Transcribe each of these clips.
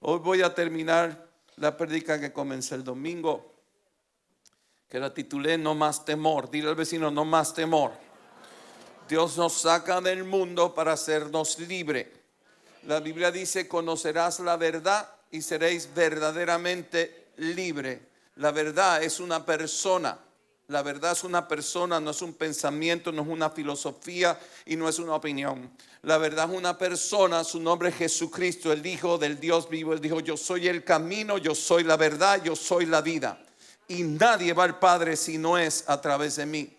Hoy voy a terminar la prédica que comencé el domingo, que la titulé No más temor. Dile al vecino, no más temor. Dios nos saca del mundo para hacernos libre. La Biblia dice, conocerás la verdad y seréis verdaderamente libre. La verdad es una persona. La verdad es una persona, no es un pensamiento, no es una filosofía y no es una opinión. La verdad es una persona, su nombre es Jesucristo, el Hijo del Dios vivo. Él dijo, yo soy el camino, yo soy la verdad, yo soy la vida. Y nadie va al Padre si no es a través de mí.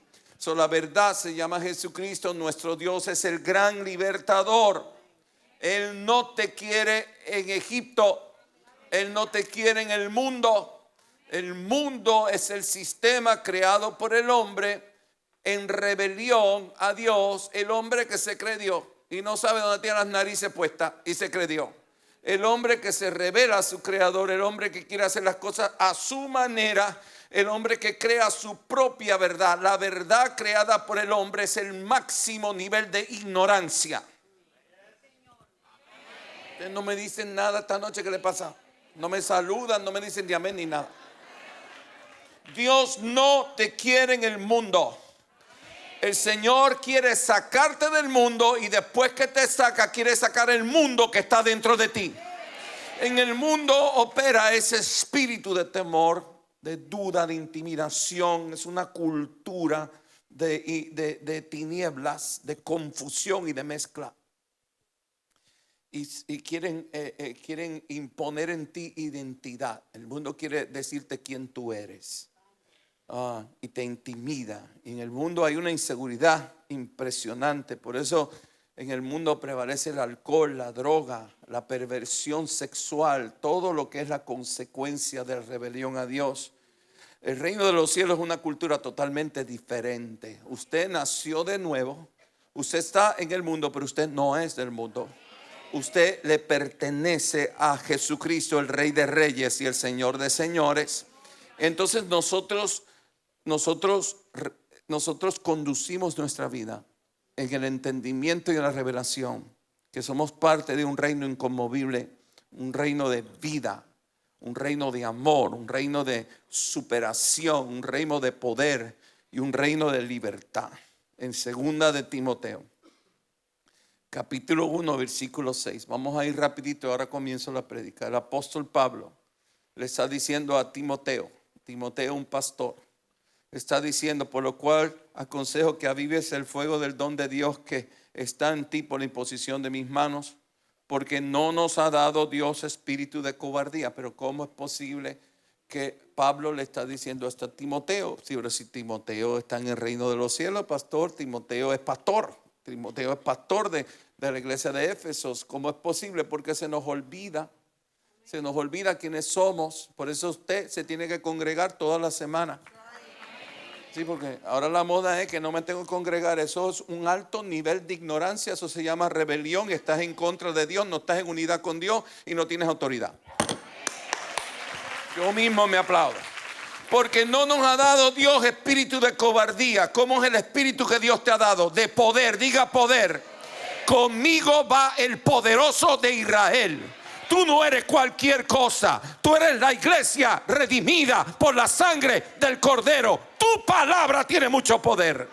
La verdad se llama Jesucristo, nuestro Dios es el gran libertador. Él no te quiere en Egipto, Él no te quiere en el mundo. El mundo es el sistema creado por el hombre en rebelión a Dios. El hombre que se cree Dios y no sabe dónde tiene las narices puestas y se cree Dios. El hombre que se revela a su creador, el hombre que quiere hacer las cosas a su manera, el hombre que crea su propia verdad. La verdad creada por el hombre es el máximo nivel de ignorancia. Ustedes no me dicen nada esta noche, ¿qué le pasa? No me saludan, no me dicen ni amén ni nada. Dios no te quiere en el mundo. El Señor quiere sacarte del mundo y después que te saca, quiere sacar el mundo que está dentro de ti. En el mundo opera ese espíritu de temor, de duda, de intimidación. Es una cultura de tinieblas, de confusión y de mezcla. Y quieren imponer en ti identidad. El mundo quiere decirte quién tú eres. Y te intimida. Y en el mundo hay una inseguridad impresionante. Por eso en el mundo prevalece el alcohol, la droga, la perversión sexual, todo lo que es la consecuencia de la rebelión a Dios. El reino de los cielos es una cultura totalmente diferente. Usted nació de nuevo. Usted está en el mundo, pero usted no es del mundo. Usted le pertenece a Jesucristo, el Rey de Reyes y el Señor de Señores. Entonces nosotros conducimos nuestra vida en el entendimiento y en la revelación que somos parte de un reino inconmovible, un reino de vida, un reino de amor, un reino de superación, un reino de poder y un reino de libertad. En 2 de Timoteo, capítulo 1, versículo 6. Vamos a ir rapidito, ahora comienzo la prédica. El apóstol Pablo le está diciendo a Timoteo, un pastor, está diciendo, por lo cual aconsejo que avives el fuego del don de Dios que está en ti por la imposición de mis manos, porque no nos ha dado Dios espíritu de cobardía. Pero ¿cómo es posible que Pablo le está diciendo esto a Timoteo? Si Timoteo está en el reino de los cielos, pastor, Timoteo es pastor de la iglesia de Éfesos. ¿Cómo es posible? Porque se nos olvida quiénes somos. Por eso usted se tiene que congregar toda la semana. Sí, porque ahora la moda es que no me tengo que congregar. Eso es un alto nivel de ignorancia. Eso se llama rebelión. Estás en contra de Dios, no estás en unidad con Dios y no tienes autoridad. Yo mismo me aplaudo. Porque no nos ha dado Dios espíritu de cobardía. ¿Cómo es el espíritu que Dios te ha dado? De poder. Diga poder. Conmigo va el poderoso de Israel. Tú no eres cualquier cosa. Tú eres la iglesia redimida por la sangre del Cordero. Tu palabra tiene mucho poder.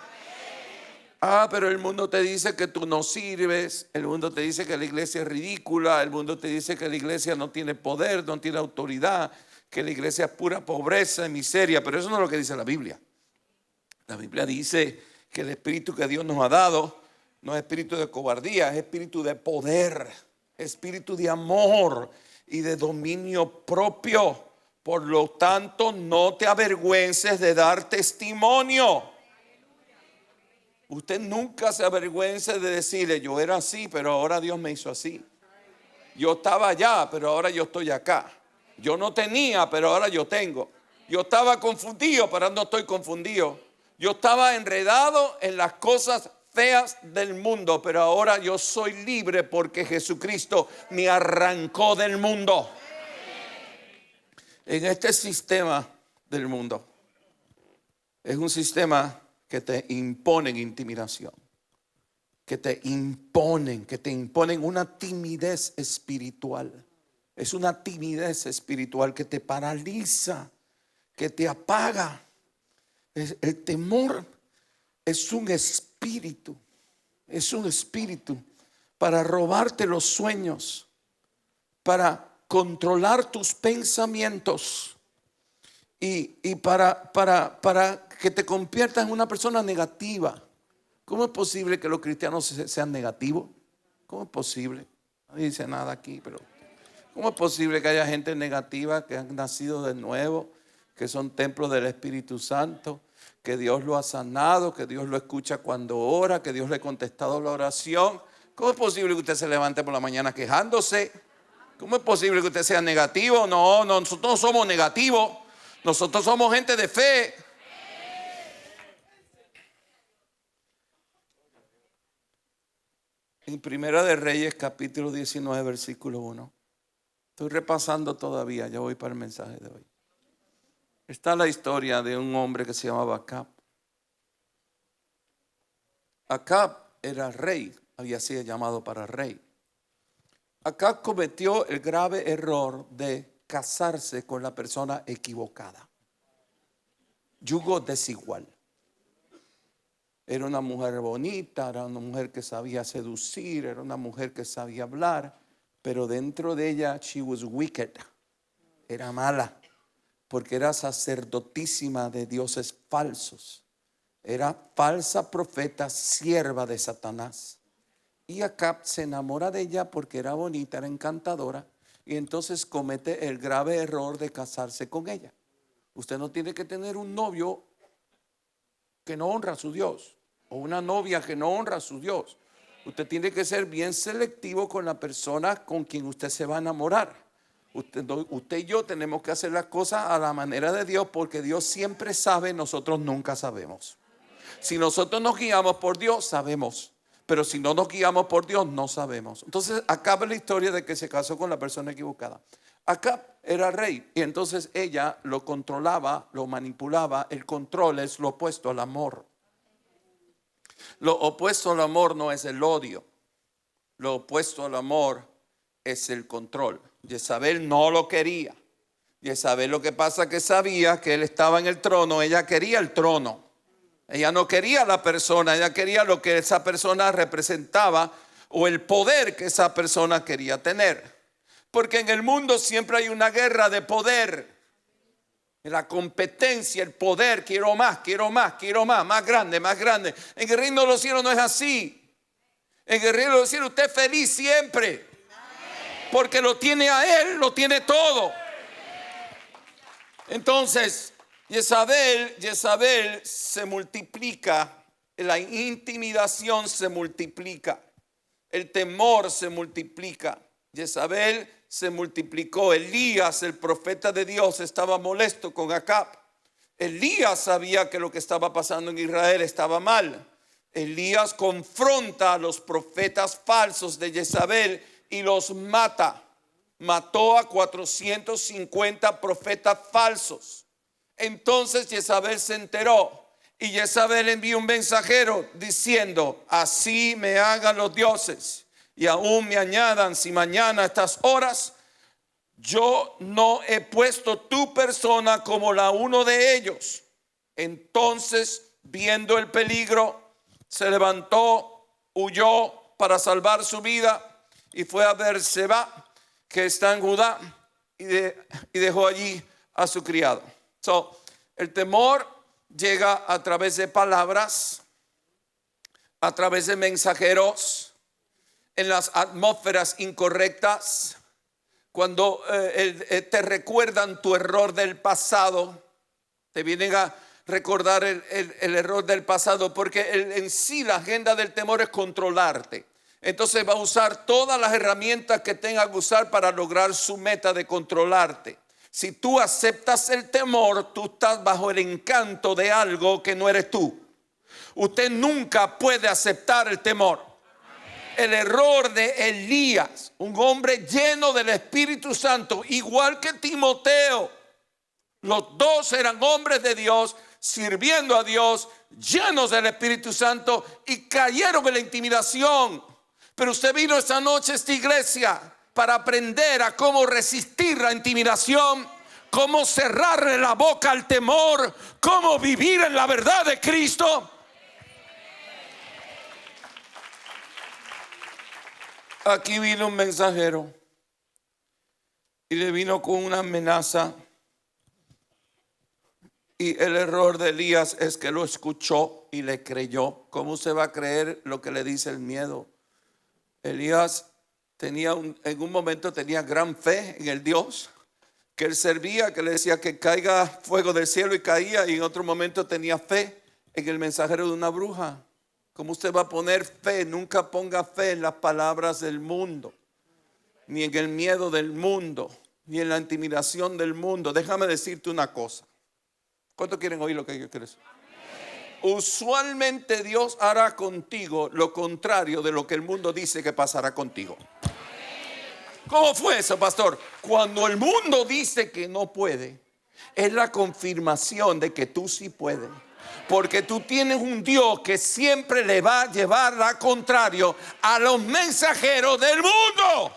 Pero el mundo te dice que tú no sirves. El mundo te dice que la iglesia es ridícula. El mundo te dice que la iglesia no tiene poder, no tiene autoridad, que la iglesia es pura pobreza y miseria. Pero eso no es lo que dice la Biblia. La Biblia dice que el espíritu que Dios nos ha dado no es espíritu de cobardía, es espíritu de poder, espíritu de amor y de dominio propio. Por lo tanto, no te avergüences de dar testimonio. Usted nunca se avergüence de decirle, yo era así, pero ahora Dios me hizo así. Yo estaba allá, pero ahora yo estoy acá. Yo no tenía, pero ahora yo tengo. Yo estaba confundido, pero ahora no estoy confundido. Yo estaba enredado en las cosas feas del mundo, pero ahora yo soy libre porque Jesucristo me arrancó del mundo. En este sistema del mundo, es un sistema que te imponen intimidación, que te imponen una timidez espiritual. Es una timidez espiritual que te paraliza, que te apaga. El temor es un espíritu. Es un espíritu para robarte los sueños, para controlar tus pensamientos y para que te conviertas en una persona negativa. ¿Cómo es posible que los cristianos sean negativos? ¿Cómo es posible? Nadie dice nada aquí, pero ¿cómo es posible que haya gente negativa que han nacido de nuevo, que son templos del Espíritu Santo, que Dios lo ha sanado, que Dios lo escucha cuando ora, que Dios le ha contestado la oración? ¿Cómo es posible que usted se levante por la mañana quejándose? ¿Cómo es posible que usted sea negativo? No, nosotros no somos negativos. Nosotros somos gente de fe. En Primera de Reyes, capítulo 19, versículo 1. Estoy repasando todavía, ya voy para el mensaje de hoy. Está la historia de un hombre que se llamaba Acab. Acab era rey, había sido llamado para rey. Acab cometió el grave error de casarse con la persona equivocada. Yugo desigual. Era una mujer bonita, era una mujer que sabía seducir, era una mujer que sabía hablar, pero dentro de ella, she was wicked. Era mala, porque era sacerdotísima de dioses falsos. Era falsa profeta, sierva de Satanás. Y Acab se enamora de ella porque era bonita, era encantadora, y entonces comete el grave error de casarse con ella. Usted no tiene que tener un novio que no honra a su Dios, o una novia que no honra a su Dios. Usted tiene que ser bien selectivo con la persona con quien usted se va a enamorar. Usted y yo tenemos que hacer las cosas a la manera de Dios, porque Dios siempre sabe, nosotros nunca sabemos. Si nosotros nos guiamos por Dios, sabemos. Pero si no nos guiamos por Dios, no sabemos. Entonces acaba la historia de que se casó con la persona equivocada. Acab era rey y entonces ella lo controlaba, lo manipulaba. El control es lo opuesto al amor. Lo opuesto al amor no es el odio. Lo opuesto al amor es el control. Jezabel no lo quería. Jezabel, lo que pasa que sabía que él estaba en el trono. Ella quería el trono. Ella no quería la persona, ella quería lo que esa persona representaba o el poder que esa persona quería tener. Porque en el mundo siempre hay una guerra de poder. La competencia, el poder, quiero más, más grande, más grande. En el reino de los cielos no es así. En el reino de los cielos usted es feliz siempre. Porque lo tiene a Él, lo tiene todo. Entonces Jezabel se multiplica, la intimidación se multiplica, el temor se multiplica. Jezabel se multiplicó. Elías, el profeta de Dios, estaba molesto con Acab. Elías sabía que lo que estaba pasando en Israel estaba mal. Elías confronta a los profetas falsos de Jezabel y los mata. Mató a 450 profetas falsos. Entonces Jezabel se enteró y Jezabel envió un mensajero diciendo: así me hagan los dioses y aún me añadan si mañana a estas horas yo no he puesto tu persona como la uno de ellos. Entonces, viendo el peligro, se levantó, huyó para salvar su vida y fue a Beerseba, que está en Judá, y dejó allí a su criado. El temor llega a través de palabras, a través de mensajeros, en las atmósferas incorrectas, cuando te recuerdan tu error del pasado, te vienen a recordar el error del pasado, porque en sí la agenda del temor es controlarte. Entonces va a usar todas las herramientas que tenga que usar para lograr su meta de controlarte. Si tú aceptas el temor, tú estás bajo el encanto de algo que no eres tú. Usted nunca puede aceptar el temor. El error de Elías, un hombre lleno del Espíritu Santo, igual que Timoteo. Los dos eran hombres de Dios, sirviendo a Dios, llenos del Espíritu Santo, y cayeron en la intimidación. Pero usted vino esta noche a esta iglesia para aprender a cómo resistir la intimidación, cómo cerrarle la boca al temor, cómo vivir en la verdad de Cristo. Aquí vino un mensajero y le vino con una amenaza. Y el error de Elías es que lo escuchó y le creyó. ¿Cómo se va a creer lo que le dice el miedo? Elías en un momento tenía gran fe en el Dios que él servía, que le decía que caiga fuego del cielo, y caía. Y en otro momento tenía fe en el mensajero de una bruja. ¿Cómo usted va a poner fe? Nunca ponga fe en las palabras del mundo, ni en el miedo del mundo, ni en la intimidación del mundo. Déjame decirte una cosa. ¿Cuántos quieren oír lo que yo quiero decir? Usualmente Dios hará contigo lo contrario de lo que el mundo dice que pasará contigo. ¿Cómo fue eso, pastor? Cuando el mundo dice que no puede, es la confirmación de que tú sí puedes. Porque tú tienes un Dios que siempre le va a llevar la contrario a los mensajeros del mundo.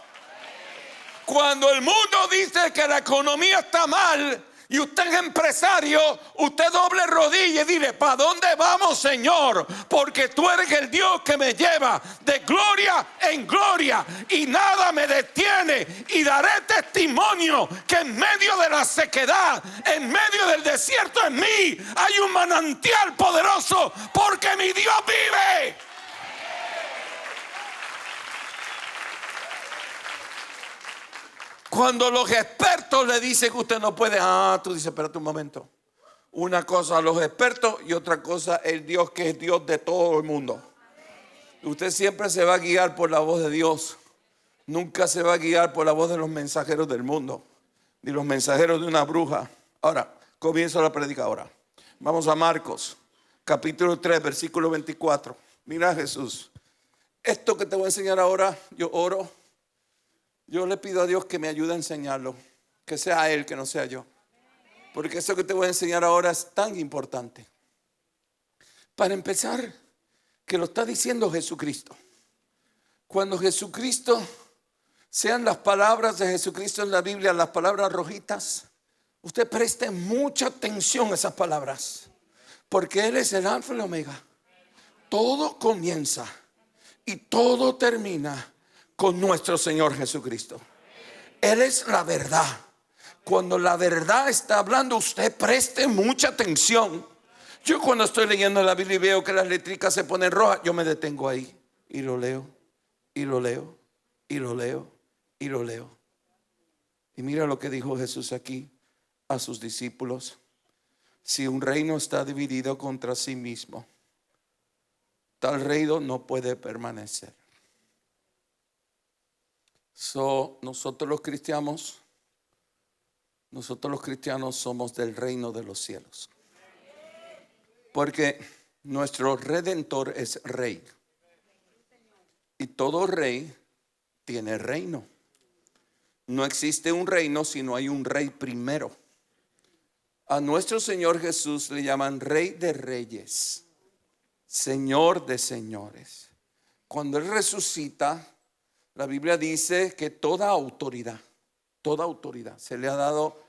Cuando el mundo dice que la economía está mal y usted es empresario, usted doble rodilla y dile: ¿para dónde vamos, Señor? Porque tú eres el Dios que me lleva de gloria en gloria y nada me detiene. Y daré testimonio que en medio de la sequedad, en medio del desierto, en mí hay un manantial poderoso, porque mi Dios vive. Cuando los expertos le dicen que usted no puede, tú dices: espérate un momento. Una cosa los expertos y otra cosa el Dios, que es Dios de todo el mundo. Usted siempre se va a guiar por la voz de Dios. Nunca se va a guiar por la voz de los mensajeros del mundo, ni los mensajeros de una bruja. Ahora, comienzo la predica ahora. Vamos a Marcos, capítulo 3, versículo 24. Mira a Jesús. Esto que te voy a enseñar ahora, yo oro. Yo le pido a Dios que me ayude a enseñarlo, que sea Él, que no sea yo. Porque eso que te voy a enseñar ahora es tan importante. Para empezar, que lo está diciendo Jesucristo. Cuando Jesucristo, sean las palabras de Jesucristo en la Biblia, las palabras rojitas, usted preste mucha atención a esas palabras. Porque Él es el alfa y el omega. Todo comienza y todo termina con nuestro Señor Jesucristo. Él es la verdad. Cuando la verdad está hablando, usted preste mucha atención. Yo cuando estoy leyendo la Biblia y veo que las letricas se ponen rojas, yo me detengo ahí y lo leo, y lo leo, y lo leo, y lo leo. Y mira lo que dijo Jesús aquí a sus discípulos: si un reino está dividido contra sí mismo, tal reino no puede permanecer. Nosotros los cristianos somos del reino de los cielos. Porque nuestro Redentor es rey. Y todo rey tiene reino. No existe un reino si no hay un rey primero. A nuestro Señor Jesús le llaman Rey de Reyes, Señor de Señores. Cuando Él resucita, la Biblia dice que toda autoridad se le ha dado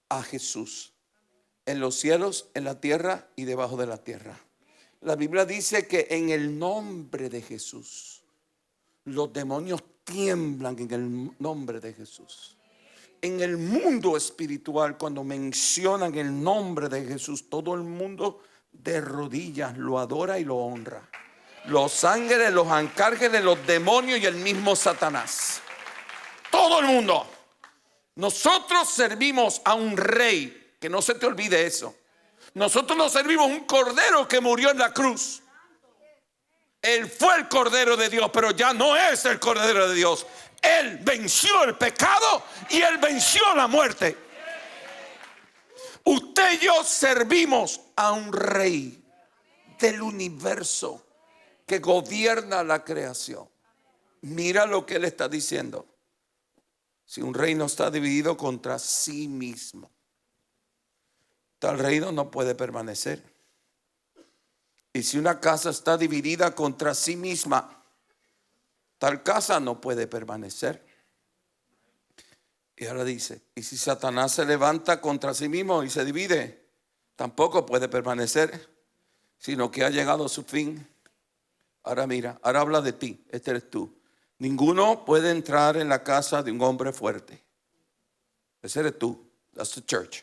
a Jesús, en los cielos, en la tierra y debajo de la tierra. La Biblia dice que en el nombre de Jesús, los demonios tiemblan en el nombre de Jesús. En el mundo espiritual, cuando mencionan el nombre de Jesús, todo el mundo de rodillas lo adora y lo honra. Los ángeles, los arcángeles, los demonios y el mismo Satanás. Todo el mundo. Nosotros servimos a un rey, que no se te olvide eso. Nosotros no servimos a un cordero que murió en la cruz. Él fue el cordero de Dios, pero ya no es el cordero de Dios. Él venció el pecado y Él venció la muerte. Usted y yo servimos a un rey del universo que gobierna la creación. Mira lo que Él está diciendo. Si un reino está dividido contra sí mismo, tal reino no puede permanecer. Y si una casa está dividida contra sí misma, tal casa no puede permanecer. Y ahora dice, y si Satanás se levanta contra sí mismo y se divide, tampoco puede permanecer, sino que ha llegado a su fin. Ahora mira, ahora habla de ti, este eres tú. Ninguno puede entrar en la casa de un hombre fuerte. Ese eres tú, that's the church.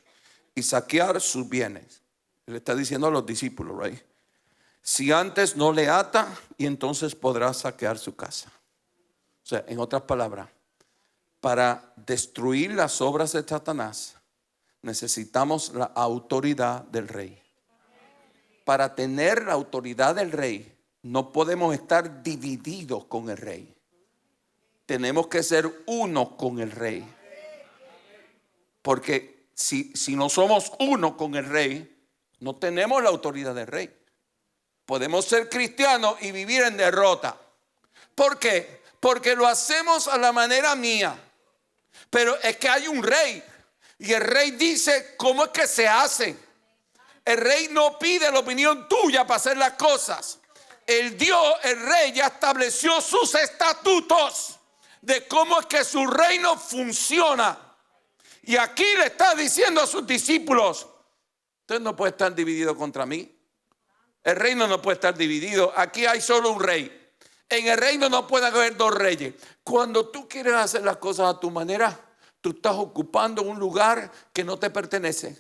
Y saquear sus bienes. Le está diciendo a los discípulos, right? Si antes no le ata, y entonces podrá saquear su casa. O sea, en otras palabras, para destruir las obras de Satanás, necesitamos la autoridad del rey. Para tener la autoridad del rey, no podemos estar divididos con el rey. Tenemos que ser uno con el rey. Porque si no somos uno con el rey, no tenemos la autoridad del rey. Podemos ser cristianos y vivir en derrota. ¿Por qué? Porque lo hacemos a la manera mía. Pero es que hay un rey. Y el rey dice cómo es que se hace. El rey no pide la opinión tuya para hacer las cosas. El rey ya estableció sus estatutos de cómo es que su reino funciona. Y aquí le está diciendo a sus discípulos: usted no puede estar dividido contra mí. El reino no puede estar dividido. Aquí hay solo un rey. En el reino no puede haber dos reyes. Cuando tú quieres hacer las cosas a tu manera, tú estás ocupando un lugar que no te pertenece.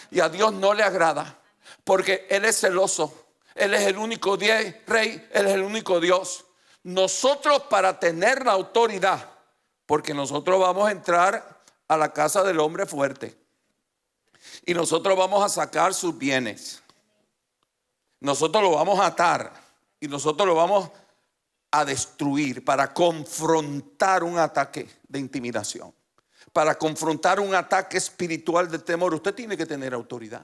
Y a Dios no le agrada. Porque Él es celoso. Él es el único rey. Él es el único Dios. Nosotros, para tener la autoridad, porque nosotros vamos a entrar a la casa del hombre fuerte. Y nosotros vamos a sacar sus bienes. Nosotros lo vamos a atar. Y nosotros lo vamos a destruir para confrontar un ataque de intimidación. Para confrontar un ataque espiritual de temor. Usted tiene que tener autoridad.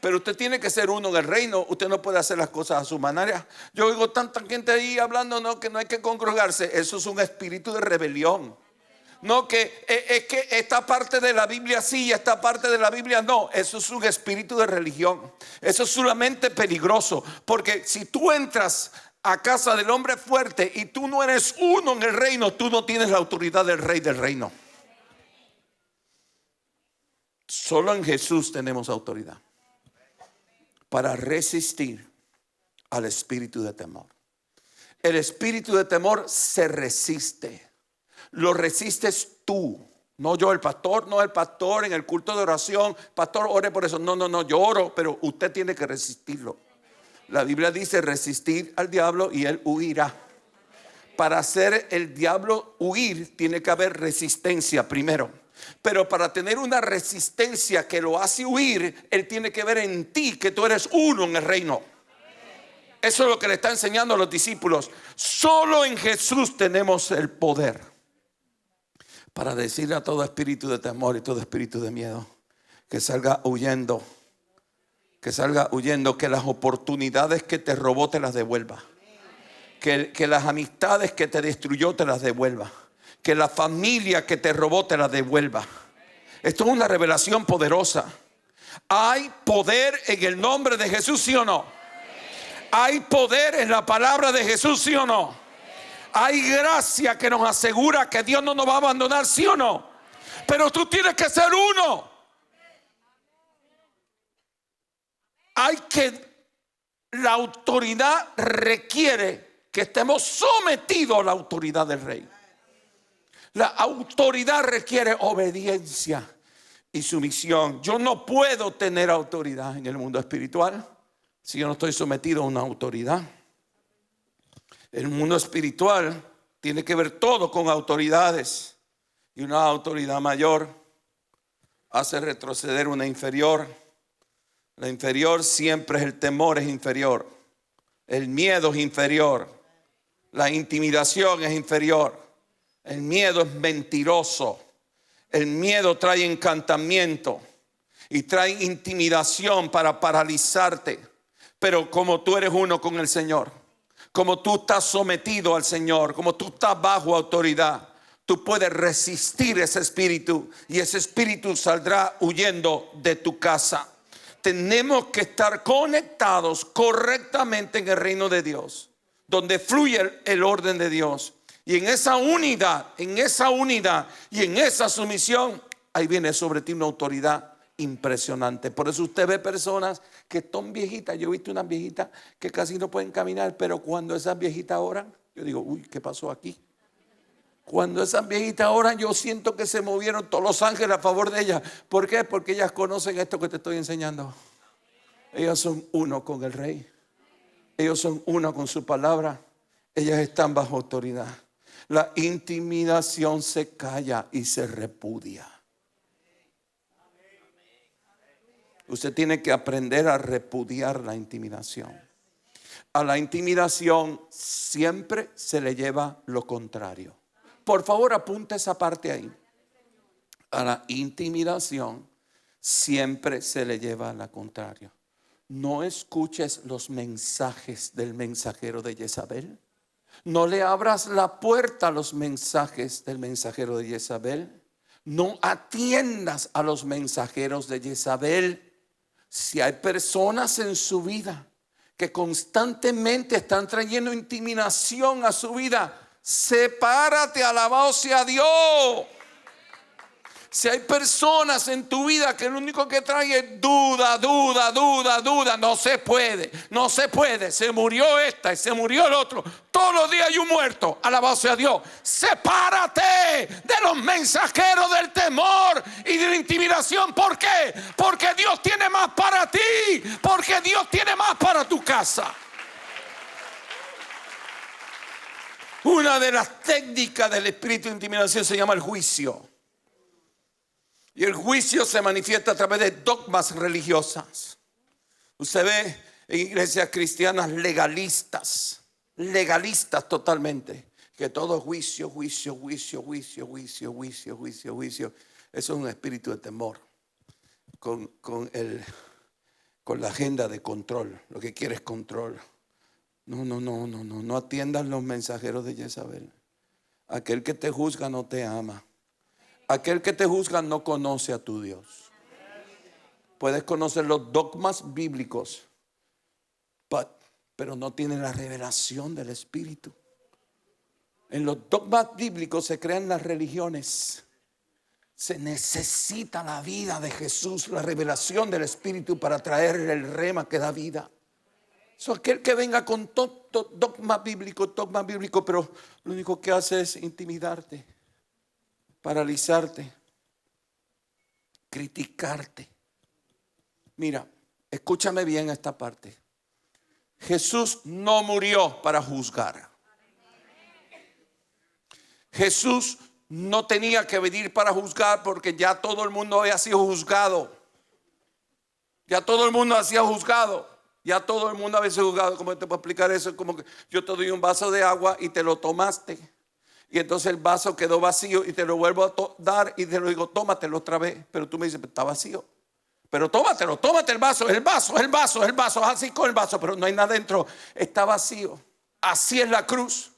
Pero usted tiene que ser uno en el reino. Usted no puede hacer las cosas a su manera. Yo oigo tanta gente ahí hablando, no, que no hay que congregarse. Eso es un espíritu de rebelión. No, que es que esta parte de la Biblia sí y esta parte de la Biblia no. Eso es un espíritu de religión. Eso es sumamente peligroso. Porque si tú entras a casa del hombre fuerte y tú no eres uno en el reino, tú no tienes la autoridad del rey del reino. Solo en Jesús tenemos autoridad para resistir al espíritu de temor. El espíritu de temor se resiste. Lo resistes tú, no yo, el pastor. No, el pastor en el culto de oración, pastor, ore por eso. No, yo oro, pero usted tiene que resistirlo. La Biblia dice: resistir al diablo y él huirá. Para hacer el diablo huir tiene que haber resistencia primero. Pero para tener una resistencia que lo hace huir, él tiene que ver en ti que tú eres uno en el reino. Eso es lo que le está enseñando a los discípulos. Solo en Jesús tenemos el poder para decirle a todo espíritu de temor y todo espíritu de miedo que salga huyendo. Que salga huyendo, que las oportunidades que te robó te las devuelva. Que las amistades que te destruyó te las devuelva. Que la familia que te robó te las devuelva. Esto es una revelación poderosa. Hay poder en el nombre de Jesús, ¿sí o no? Hay poder en la palabra de Jesús, ¿sí o no? Hay gracia que nos asegura que Dios no nos va a abandonar, ¿sí o no? Pero tú tienes que ser uno. La autoridad requiere que estemos sometidos a la autoridad del rey. La autoridad requiere obediencia y sumisión. Yo no puedo tener autoridad en el mundo espiritual si yo no estoy sometido a una autoridad. El mundo espiritual tiene que ver todo con autoridades, y una autoridad mayor hace retroceder una inferior. La inferior siempre es el temor, es inferior. El miedo es inferior. La intimidación es inferior. El miedo es mentiroso. El miedo trae encantamiento y trae intimidación para paralizarte. Pero como tú eres uno con el Señor, como tú estás sometido al Señor, como tú estás bajo autoridad, tú puedes resistir ese espíritu y ese espíritu saldrá huyendo de tu casa. Tenemos que estar conectados correctamente en el reino de Dios, donde fluye el orden de Dios. Y en esa unidad y en esa sumisión, ahí viene sobre ti una autoridad impresionante. Por eso usted ve personas que están viejitas. Yo he visto unas viejitas que casi no pueden caminar, pero cuando esas viejitas oran, yo digo, uy, ¿qué pasó aquí? Cuando esas viejitas oran, yo siento que se movieron todos los ángeles a favor de ellas. ¿Por qué? Porque ellas conocen esto que te estoy enseñando. Ellas son uno con el Rey. Ellos son uno con su palabra. Ellas están bajo autoridad. La intimidación se calla y se repudia. Usted tiene que aprender a repudiar la intimidación. A la intimidación siempre se le lleva lo contrario. Por favor, apunte esa parte ahí. A la intimidación siempre se le lleva lo contrario. No escuches los mensajes del mensajero de Jezabel. No le abras la puerta a los mensajes del mensajero de Jezabel. No atiendas a los mensajeros de Jezabel. Si hay personas en su vida que constantemente están trayendo intimidación a su vida, sepárate, alabado sea Dios. Si hay personas en tu vida que lo único que traen es duda, no se puede, se murió esta y se murió el otro, todos los días hay un muerto, alabado sea Dios. Sepárate de los mensajeros del temor y de la intimidación. ¿Por qué? Porque Dios tiene más para ti, porque Dios tiene más para tu casa. Una de las técnicas del espíritu de intimidación se llama el juicio. Y el juicio se manifiesta a través de dogmas religiosas. Usted ve en iglesias cristianas legalistas totalmente, que todo juicio. Eso es un espíritu de temor con la agenda de control. Lo que quiere es control. No atiendas los mensajeros de Jezabel. Aquel que te juzga no te ama. Aquel que te juzga no conoce a tu Dios. Puedes conocer los dogmas bíblicos, pero no tiene la revelación del Espíritu. En los dogmas bíblicos se crean las religiones. Se necesita la vida de Jesús, la revelación del Espíritu para traer el rema que da vida. Aquel que venga con dogma bíblico, pero lo único que hace es intimidarte, paralizarte, criticarte. Mira, escúchame bien esta parte. Jesús no murió para juzgar. Jesús no tenía que venir para juzgar porque ya todo el mundo había sido juzgado. Ya todo el mundo había sido juzgado. Ya todo el mundo había sido juzgado. ¿Cómo te puedo explicar eso? Es como que yo te doy un vaso de agua y te lo tomaste. Y entonces el vaso quedó vacío y te lo vuelvo a dar y te lo digo, tómatelo otra vez. Pero tú me dices, está vacío. Pero tómate el vaso, así con el vaso, pero no hay nada dentro, está vacío. Así es la cruz.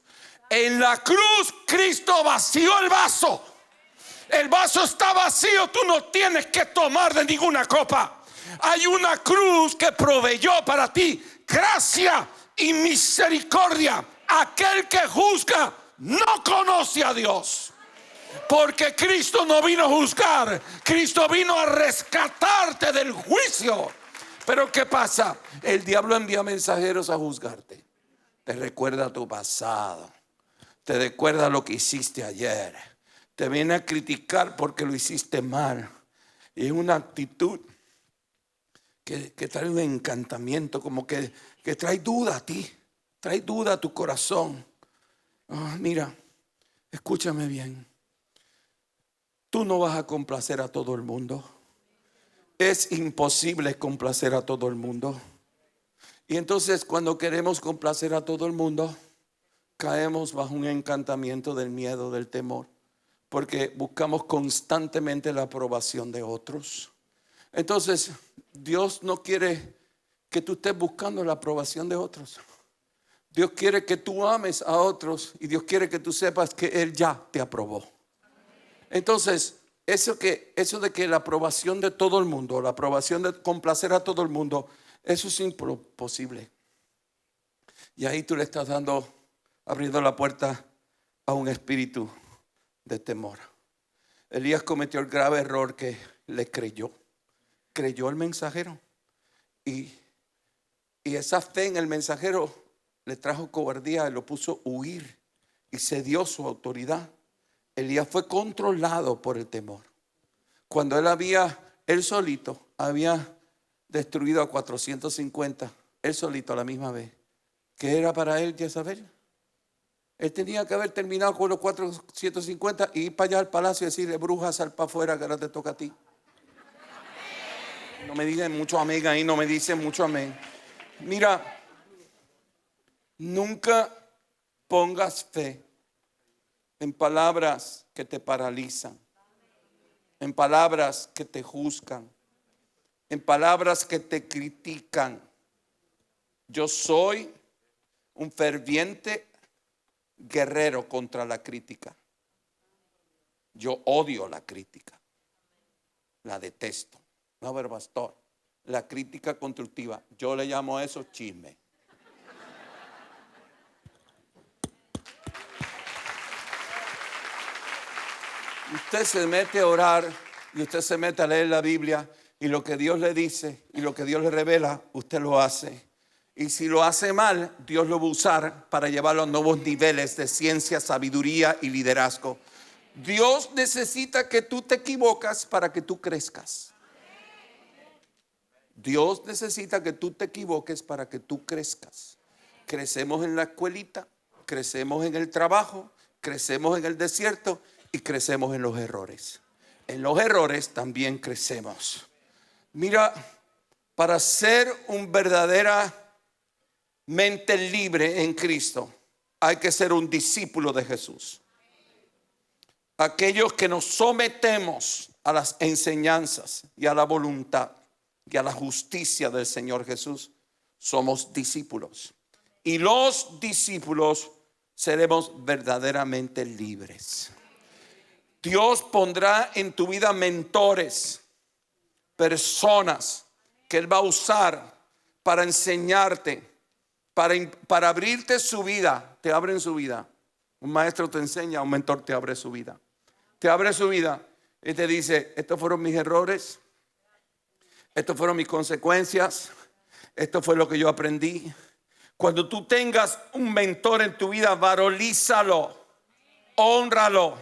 En la cruz Cristo vació el vaso. El vaso está vacío, tú no tienes que tomar de ninguna copa. Hay una cruz que proveyó para ti gracia y misericordia. Aquel que juzga no conoce a Dios. Porque Cristo no vino a juzgar, Cristo vino a rescatarte del juicio. Pero ¿qué pasa? El diablo envía mensajeros a juzgarte. Te recuerda tu pasado, te recuerda lo que hiciste ayer, te viene a criticar porque lo hiciste mal. Y es una actitud que trae un encantamiento, como que trae duda a ti, trae duda a tu corazón. Mira, escúchame bien. Tú no vas a complacer a todo el mundo. Es imposible complacer a todo el mundo. Y entonces cuando queremos complacer a todo el mundo, caemos bajo un encantamiento del miedo, del temor. Porque buscamos constantemente la aprobación de otros. Entonces Dios no quiere que tú estés buscando la aprobación de otros. Dios quiere que tú ames a otros. Y Dios quiere que tú sepas que Él ya te aprobó. Entonces, eso de que la aprobación de todo el mundo, la aprobación de complacer a todo el mundo, eso es imposible. Y ahí tú le estás abriendo la puerta a un espíritu de temor. Elías cometió el grave error que le creyó el mensajero, y esa fe en el mensajero le trajo cobardía y lo puso a huir y cedió su autoridad. Elías fue controlado por el temor. Cuando él solito había destruido a 450, él solito a la misma vez. ¿Qué era para él Jezabel? Él tenía que haber terminado con los 450 y ir para allá al palacio y decirle: bruja, sal para afuera, que ahora te toca a ti. No me dicen mucho amén ahí, no me dicen mucho amén. Mira, nunca pongas fe en palabras que te paralizan, en palabras que te juzgan, en palabras que te critican. Yo soy un ferviente guerrero contra la crítica. Yo odio la crítica, la detesto. No, pero pastor, la crítica constructiva, yo le llamo a eso chisme. Usted se mete a orar y usted se mete a leer la Biblia, y lo que Dios le dice y lo que Dios le revela, usted lo hace. Y si lo hace mal, Dios lo va a usar para llevarlo a nuevos niveles de ciencia, sabiduría y liderazgo. Dios necesita que tú te equivocas para que tú crezcas. Dios necesita que tú te equivoques para que tú crezcas. Crecemos en la escuelita, crecemos en el trabajo, crecemos en el desierto y crecemos en los errores. En los errores también crecemos. Mira, para ser un verdaderamente libre en Cristo, hay que ser un discípulo de Jesús. Aquellos que nos sometemos a las enseñanzas y a la voluntad y a la justicia del Señor Jesús, somos discípulos. Y los discípulos seremos verdaderamente libres. Dios pondrá en tu vida mentores, personas que Él va a usar para enseñarte, para abrirte su vida. Te abren su vida. Un maestro te enseña, un mentor te abre su vida. Te abre su vida y te dice: estos fueron mis errores, estas fueron mis consecuencias, esto fue lo que yo aprendí. Cuando tú tengas un mentor en tu vida, valórízalo, hónralo.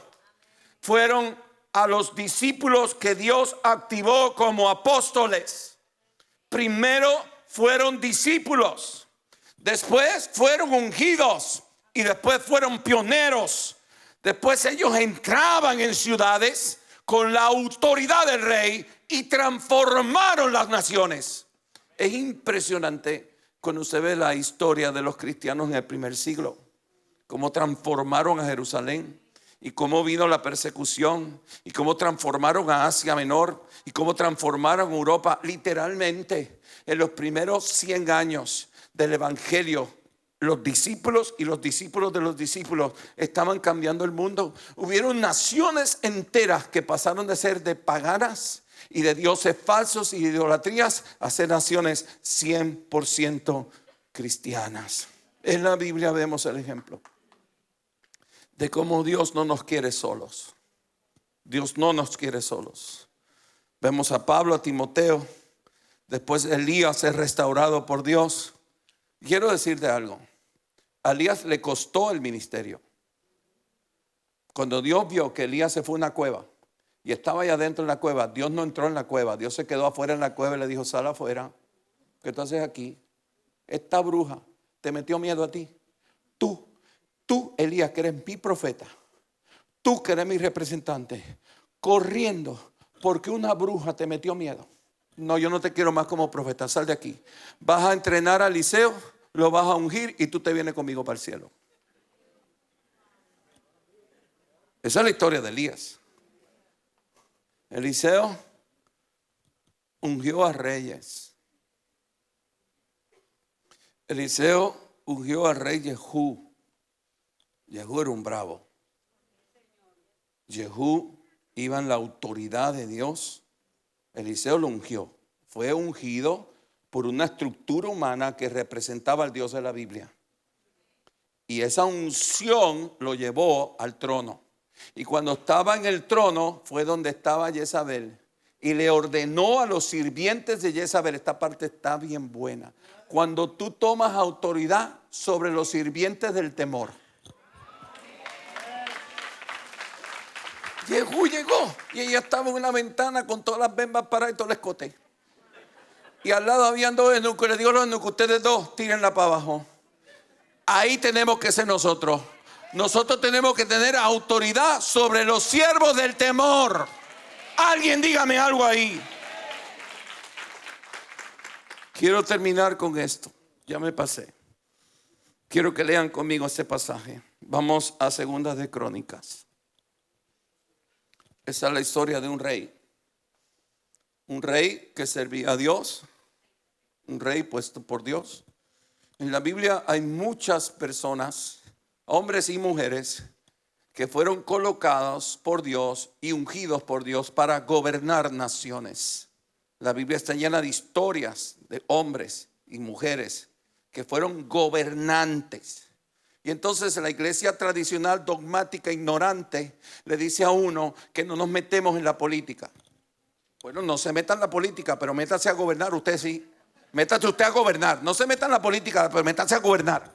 Fueron a los discípulos que Dios activó como apóstoles. Primero fueron discípulos, después fueron ungidos y después fueron pioneros. Después ellos entraban en ciudades con la autoridad del rey y transformaron las naciones. Es impresionante cuando se ve la historia de los cristianos en el primer siglo, cómo transformaron a Jerusalén y cómo vino la persecución y cómo transformaron a Asia Menor y cómo transformaron a Europa. Literalmente en los primeros 100 años del evangelio, los discípulos y los discípulos de los discípulos estaban cambiando el mundo. Hubieron naciones enteras que pasaron de ser de paganas y de dioses falsos y de idolatrías a ser naciones 100% cristianas. En la Biblia vemos el ejemplo de cómo Dios no nos quiere solos. Dios no nos quiere solos. Vemos a Pablo, a Timoteo. Después Elías es restaurado por Dios. Quiero decirte algo. A Elías le costó el ministerio. Cuando Dios vio que Elías se fue a una cueva y estaba allá adentro en la cueva, Dios no entró en la cueva. Dios se quedó afuera en la cueva y le dijo: sal afuera. ¿Qué tú haces aquí? Esta bruja te metió miedo a ti. Tú, Elías, que eres mi profeta, tú que eres mi representante, corriendo porque una bruja te metió miedo. No, yo no te quiero más como profeta, sal de aquí. Vas a entrenar a Eliseo, lo vas a ungir y tú te vienes conmigo para el cielo. Esa es la historia de Elías. Eliseo ungió a reyes. Eliseo ungió al rey Jehú. Jehú era un bravo. Jehú iba en la autoridad de Dios. Eliseo lo ungió. Fue ungido por una estructura humana que representaba al Dios de la Biblia. Y esa unción lo llevó al trono. Y cuando estaba en el trono fue donde estaba Jezabel. Y le ordenó a los sirvientes de Jezabel, esta parte está bien buena, cuando tú tomas autoridad sobre los sirvientes del temor. Llegó y ella estaba en una ventana con todas las bembas paradas y todo el escote. Y al lado habían dos eunucos y le digo a los eunucos, ustedes dos, tírenla para abajo. Ahí tenemos que ser nosotros. Nosotros tenemos que tener autoridad sobre los siervos del temor. Alguien dígame algo ahí. Quiero terminar con esto. Ya me pasé. Quiero que lean conmigo este pasaje. Vamos a Segundas de Crónicas. Esa es la historia de un rey. Un rey que servía a Dios. Un rey puesto por Dios. En la Biblia hay muchas personas, hombres y mujeres, que fueron colocados por Dios y ungidos por Dios para gobernar naciones. La Biblia está llena de historias de hombres y mujeres que fueron gobernantes. Y entonces la iglesia tradicional, dogmática, ignorante, le dice a uno que no nos metemos en la política. Bueno, no se meta en la política, pero métase a gobernar usted sí. Métase usted a gobernar. No se meta en la política, pero métase a gobernar.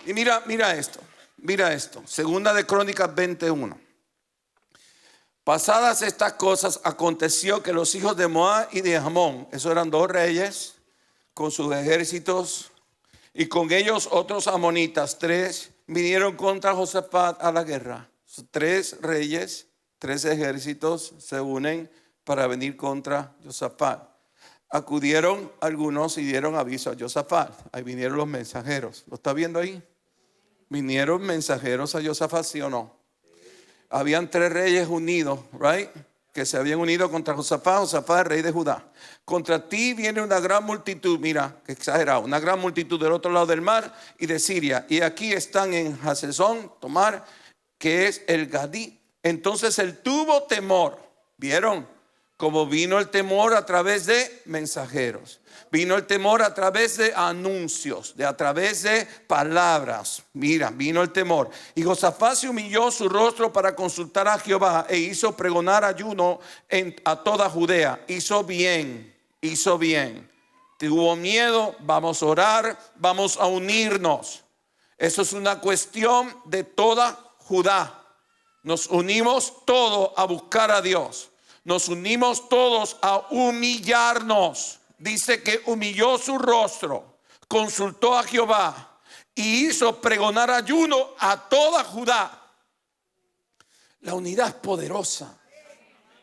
Y mira esto. Mira esto. Segunda de Crónicas 21. Pasadas estas cosas, aconteció que los hijos de Moab y de Amón, esos eran dos reyes, con sus ejércitos, y con ellos otros amonitas, tres, vinieron contra Josafat a la guerra. Tres reyes, tres ejércitos se unen para venir contra Josafat. Acudieron algunos y dieron aviso a Josafat. Ahí vinieron los mensajeros. ¿Lo está viendo ahí? Vinieron mensajeros a Josafat, ¿sí o no? Habían tres reyes unidos, right? Que se habían unido contra Josafat. Josafat, rey de Judá. Contra ti viene una gran multitud, mira, que exagerado, una gran multitud del otro lado del mar y de Siria. Y aquí están en Hasezón, Tomar, que es el Gadí. Entonces él tuvo temor. ¿Vieron? Como vino el temor a través de mensajeros. Vino el temor a través de anuncios, a través de palabras. Mira, vino el temor. Y Josafat se humilló su rostro para consultar a Jehová e hizo pregonar ayuno a toda Judea. Hizo bien. Tuvo miedo, vamos a orar, vamos a unirnos. Eso es una cuestión de toda Judá. Nos unimos todos a buscar a Dios. Nos unimos todos a humillarnos. Dice que humilló su rostro, consultó a Jehová y hizo pregonar ayuno a toda Judá. La unidad es poderosa.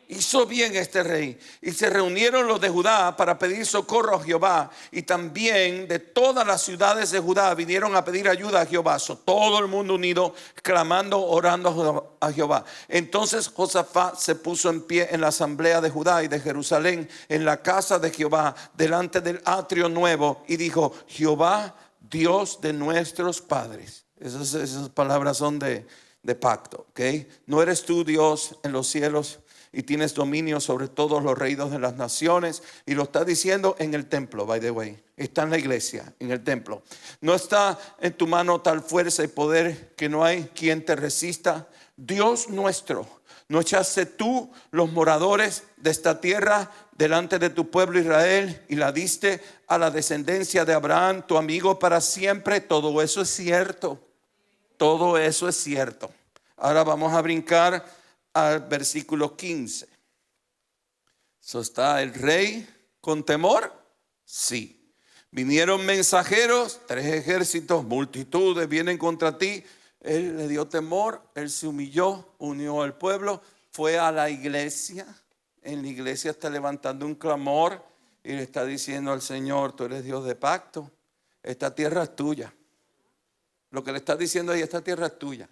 Hizo bien este rey. Y se reunieron los de Judá para pedir socorro a Jehová. Y también de todas las ciudades de Judá vinieron a pedir ayuda a Jehová. Todo el mundo unido, clamando, orando a Jehová. Entonces Josafat se puso en pie en la asamblea de Judá y de Jerusalén, en la casa de Jehová, delante del atrio nuevo. Y dijo: Jehová, Dios de nuestros padres. Esas palabras son de pacto, ¿ok? No eres tú Dios en los cielos y tienes dominio sobre todos los reinos de las naciones. Y lo está diciendo en el templo, by the way. Está en la iglesia, en el templo. No está en tu mano tal fuerza y poder que no hay quien te resista. Dios nuestro, ¿no echaste tú los moradores de esta tierra delante de tu pueblo Israel y la diste a la descendencia de Abraham, tu amigo, para siempre? Todo eso es cierto. Todo eso es cierto. Ahora vamos a brincar al versículo 15. ¿Está el rey con temor? Sí. Vinieron mensajeros, tres ejércitos, multitudes vienen contra ti. Él le dio temor, él se humilló, unió al pueblo, fue a la iglesia. En la iglesia está levantando un clamor y le está diciendo al Señor: tú eres Dios de pacto, esta tierra es tuya. Lo que le está diciendo ahí: esta tierra es tuya.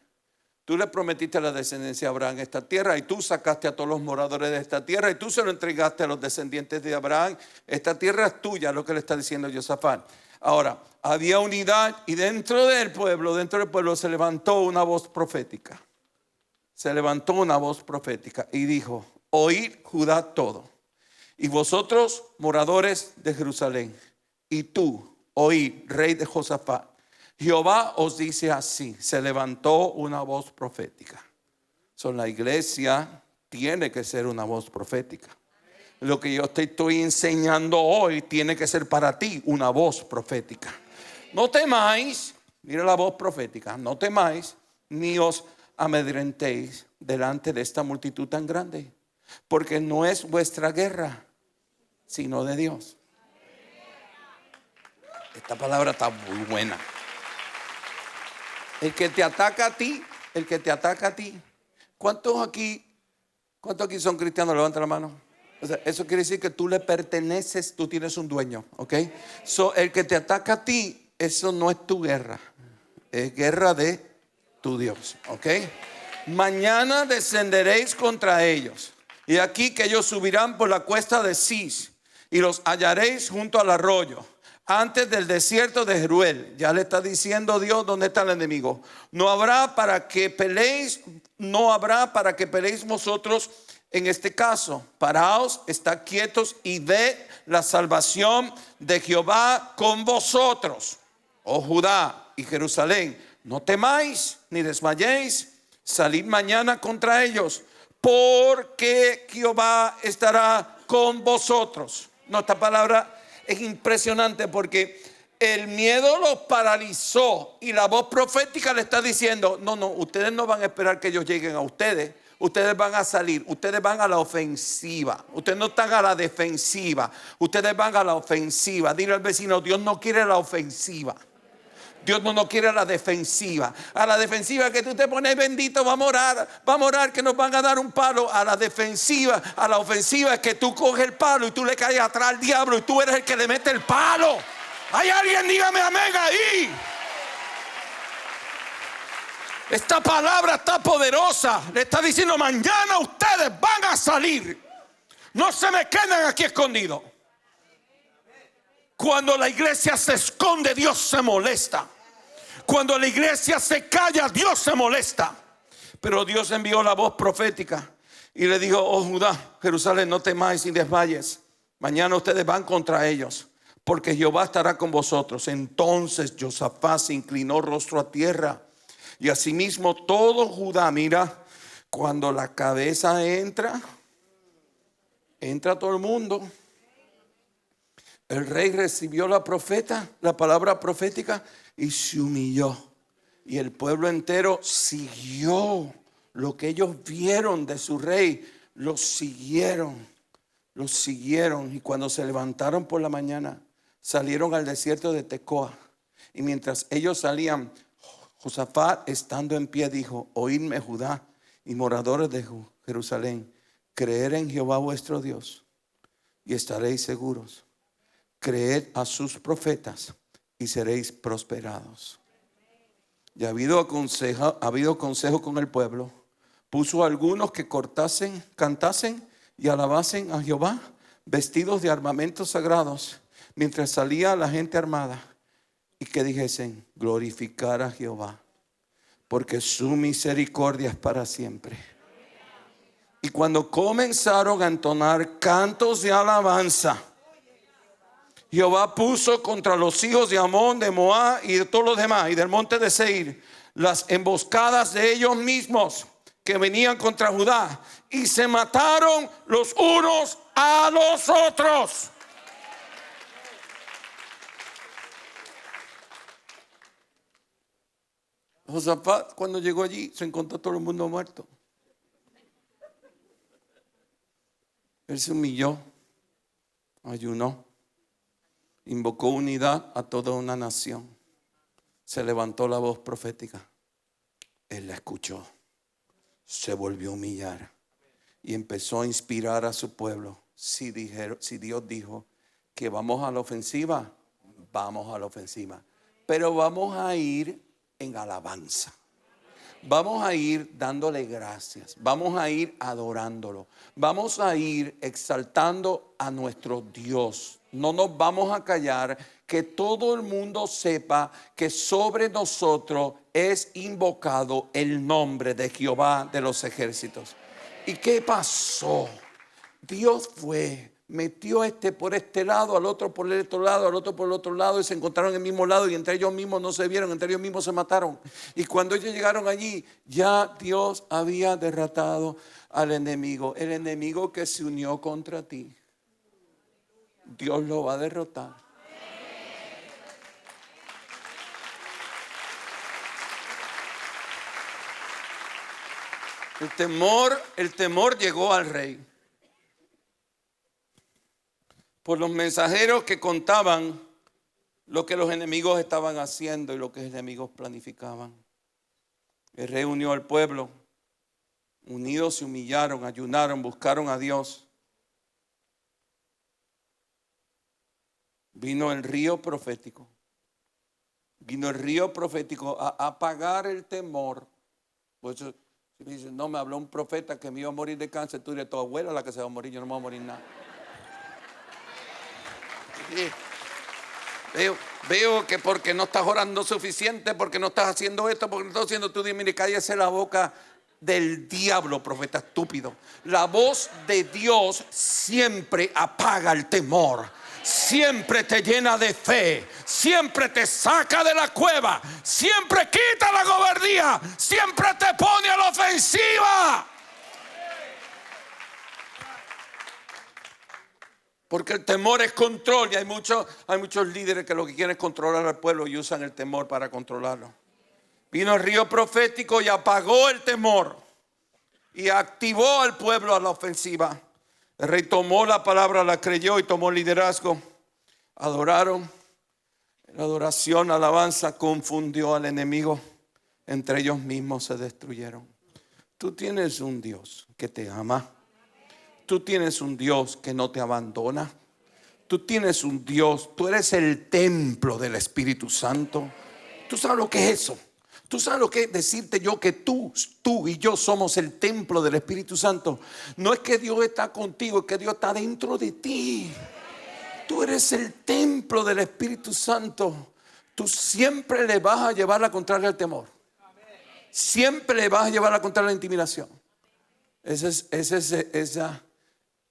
Tú le prometiste a la descendencia de Abraham esta tierra y tú sacaste a todos los moradores de esta tierra y tú se lo entregaste a los descendientes de Abraham. Esta tierra es tuya, lo que le está diciendo Josafat. Ahora, había unidad y dentro del pueblo se levantó una voz profética. Se levantó una voz profética y dijo: oíd Judá todo, y vosotros moradores de Jerusalén, y tú, oíd, rey de Josafat. Jehová os dice así, se levantó una voz profética. La iglesia tiene que ser una voz profética. Lo que yo te estoy enseñando hoy tiene que ser para ti una voz profética. No temáis, mira la voz profética, no temáis ni os amedrentéis delante de esta multitud tan grande, porque no es vuestra guerra, sino de Dios. Esta palabra está muy buena. El que te ataca a ti, ¿cuántos aquí son cristianos? Levanta la mano. O sea, eso quiere decir que tú le perteneces, tú tienes un dueño, ¿ok? El que te ataca a ti, eso no es tu guerra, es guerra de tu Dios, ¿ok? Mañana descenderéis contra ellos, y aquí que ellos subirán por la cuesta de Cis, y los hallaréis junto al arroyo, antes del desierto de Jeruel. Ya le está diciendo Dios dónde está el enemigo. No habrá para que peleéis vosotros en este caso. Paraos, estad quietos y ved la salvación de Jehová con vosotros, oh Judá y Jerusalén. No temáis ni desmayéis, salid mañana contra ellos, porque Jehová estará con vosotros. No, esta palabra es impresionante porque el miedo los paralizó y la voz profética le está diciendo: no, ustedes no van a esperar que ellos lleguen a ustedes. Ustedes van a salir, ustedes van a la ofensiva. Ustedes no están a la defensiva, ustedes van a la ofensiva. Dile al vecino: Dios no quiere la ofensiva. Dios no quiere la defensiva. A la defensiva que tú te pones, bendito, vamos a orar que nos van a dar un palo. A la defensiva, a la ofensiva es que tú coges el palo y tú le caes atrás al diablo y tú eres el que le mete el palo. ¿Hay alguien? Dígame amén ahí. Esta palabra está poderosa. Le está diciendo: mañana ustedes van a salir. No se me quedan aquí escondidos. Cuando la iglesia se esconde, Dios se molesta. Cuando la iglesia se calla, Dios se molesta. Pero Dios envió la voz profética y le dijo: oh Judá, Jerusalén, no temáis ni desmayes. Mañana ustedes van contra ellos, porque Jehová estará con vosotros. Entonces Josafat se inclinó rostro a tierra, y asimismo todo Judá. Mira, cuando la cabeza entra todo el mundo. El rey recibió la palabra profética, y se humilló. Y el pueblo entero siguió lo que ellos vieron de su rey. Los siguieron. Y cuando se levantaron por la mañana, salieron al desierto de Tecoa. Y mientras ellos salían, Josafat, estando en pie, dijo: oídme, Judá y moradores de Jerusalén, creed en Jehová vuestro Dios y estaréis seguros. Creed a sus profetas y seréis prosperados. Ya ha habido consejo con el pueblo. Puso a algunos que cantasen y alabasen a Jehová, vestidos de armamentos sagrados, mientras salía la gente armada, y que dijesen: glorificar a Jehová, porque su misericordia es para siempre. Y cuando comenzaron a entonar cantos de alabanza, Jehová puso contra los hijos de Amón, de Moab y de todos los demás, y del monte de Seir, las emboscadas de ellos mismos que venían contra Judá, y se mataron los unos a los otros. Josafat, cuando llegó allí, se encontró todo el mundo muerto. Él se humilló, ayunó, invocó unidad a toda una nación. Se levantó la voz profética. Él la escuchó, se volvió a humillar y empezó a inspirar a su pueblo. Si Dios dijo que vamos a la ofensiva, vamos a la ofensiva. Pero vamos a ir en alabanza. Vamos a ir dándole gracias. Vamos a ir adorándolo. Vamos a ir exaltando a nuestro Dios. No nos vamos a callar. Que todo el mundo sepa que sobre nosotros es invocado el nombre de Jehová de los ejércitos. ¿Y qué pasó? Dios fue metió por este lado, al otro por el otro lado, al otro por el otro lado, y se encontraron en el mismo lado, y entre ellos mismos no se vieron, entre ellos mismos se mataron. Y cuando ellos llegaron allí, ya Dios había derrotado al enemigo. El enemigo que se unió contra ti, Dios lo va a derrotar. El temor llegó al rey por los mensajeros que contaban lo que los enemigos estaban haciendo y lo que los enemigos planificaban. El rey unió al pueblo, unidos se humillaron, ayunaron, buscaron a Dios. Vino el río profético. Vino el río profético a apagar el temor. Por eso, si me dicen, no, me habló un profeta que me iba a morir de cáncer, tú eres tu abuela la que se va a morir, yo no me voy a morir nada. Sí. Veo que porque no estás orando suficiente, porque no estás haciendo esto, porque no estás haciendo, tú dime, mire, cállese la boca del diablo, profeta estúpido. La voz de Dios siempre apaga el temor, siempre te llena de fe, siempre te saca de la cueva, siempre quita la cobardía, siempre te pone a la ofensiva. Porque el temor es control, y hay muchos líderes que lo que quieren es controlar al pueblo y usan el temor para controlarlo. Vino el río profético y apagó el temor y activó al pueblo a la ofensiva. El rey tomó la palabra, la creyó y tomó liderazgo. Adoraron. La adoración, alabanza confundió al enemigo. Entre ellos mismos se destruyeron. Tú tienes un Dios que te ama. Tú tienes un Dios que no te abandona. Tú tienes un Dios, tú eres el templo del Espíritu Santo. ¿Tú sabes lo que es eso? ¿Tú sabes lo que es decirte yo que tú y yo somos el templo del Espíritu Santo? No es que Dios está contigo, es que Dios está dentro de ti. Tú eres el templo del Espíritu Santo. Tú siempre le vas a llevar la contraria al temor. Siempre le vas a llevar la contraria a la intimidación. Ese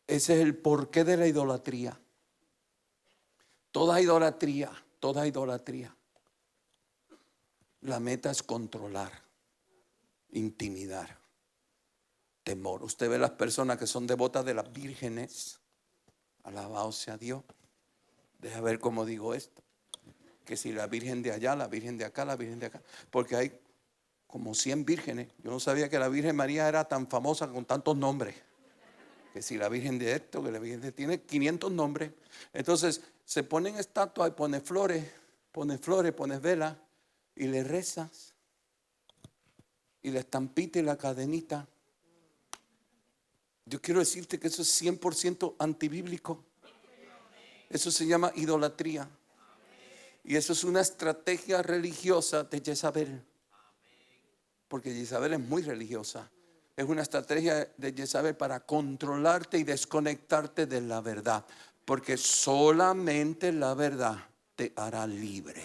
es el porqué de la idolatría. Toda idolatría. La meta es controlar, intimidar, temor. Usted ve las personas que son devotas de las vírgenes. Alabado sea Dios. Deja ver cómo digo esto. Que si la virgen de allá, la virgen de acá, la virgen de acá. Porque hay como 100 vírgenes. Yo no sabía que la Virgen María era tan famosa con tantos nombres. Que si la Virgen de esto, que la Virgen tiene 500 nombres. Entonces se ponen estatuas y pones flores, pones velas y le rezas. Y la estampita y la cadenita. Yo quiero decirte que eso es 100% antibíblico. Eso se llama idolatría. Y eso es una estrategia religiosa de Jezabel. Porque Jezabel es muy religiosa. Es una estrategia de Jezabel para controlarte y desconectarte de la verdad. Porque solamente la verdad te hará libre.